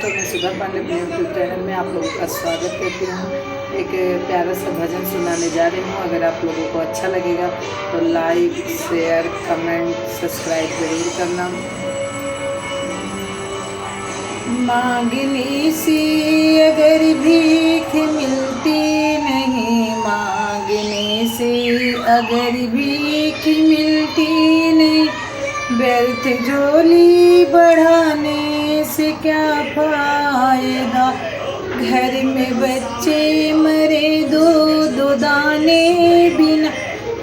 दोस्तों, मैं सुधा पांडे अपने यूट्यूब चैनल में आप लोगों का स्वागत करती हूँ। एक प्यारा सा भजन सुनाने जा रही हूँ। अगर आप लोगों को अच्छा लगेगा तो लाइक, शेयर, कमेंट, सब्सक्राइब ज़रूर करना। मांगने से अगर भीख मिलती नहीं, मांगने से अगर भीख मिलती नहीं, व्यर्थ झोली बढ़ाने से क्या फायदा। घर में बच्चे मरे दो दो दाने बिना,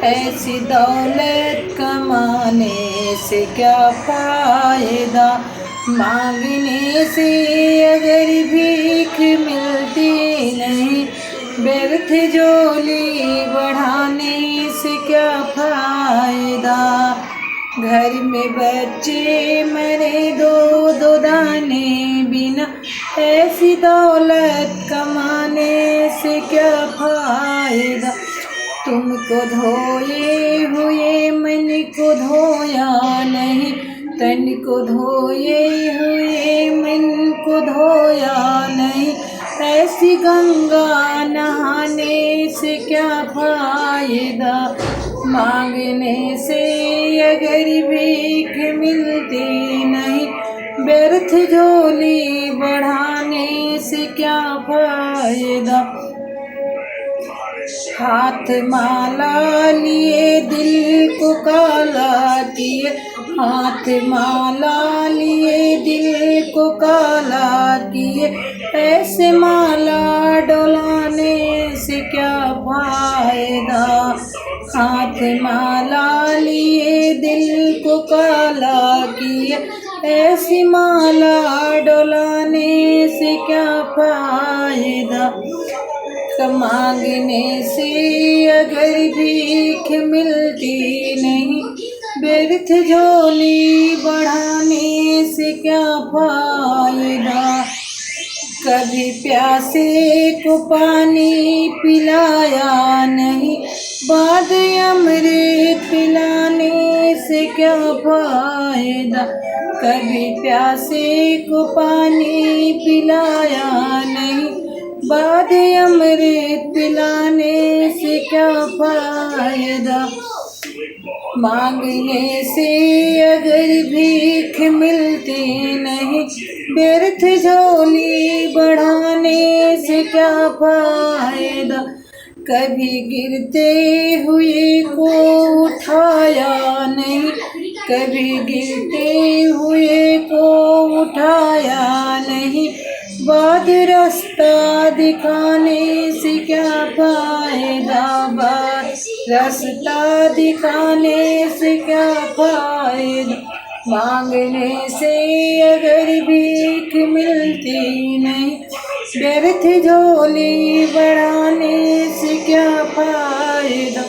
ऐसी दौलत कमाने से क्या फायदा। मांगने से अगर भीख मिलती नहीं, व्यर्थ झोली बढ़ाने से क्या फायदा। घर में बच्चे मरे दो दो दाने बिना, ऐसी दौलत कमाने से क्या फायदा। तुमको धोए हुए मन को धोया नहीं, तन को धोए हुए मन को धोया नहीं, ऐसी गंगा नहाने से क्या फायदा। मांगने से अगर भीख मिलती नहीं, व्यर्थ झोली बढ़ाने से क्या फायदा। हाथ माला लिए दिल को काला किए, हाथ माला लिए दिल को काला किए, ऐसे माला डोलाने से क्या फायदा। हाथ माला लिए दिल को काला किए, ऐसी माला डोलाने से क्या फायदा। मांगने से अगर भीख मिलती नहीं, व्यर्थ झोली बढ़ाने से क्या फायदा। कभी प्यासे को पानी पिलाया नहीं, बाद अमृत पिलाने से क्या फायदा। कभी प्यासे को पानी पिलाया नहीं, बाद अमृत पिलाने से क्या फायदा। मांगने से अगर भीख मिलती नहीं, व्यर्थ झोली बढ़ाने से क्या फायदा। कभी गिरते हुए को उठाया नहीं, कभी गिरते हुए को उठाया नहीं, बाद रास्ता दिखाने से क्या फायदा। बाद रास्ता दिखाने से क्या फायदा। मांगने से अगर भीख मिलती नहीं, व्यर्थ झोली बढ़ाने से क्या फायदा।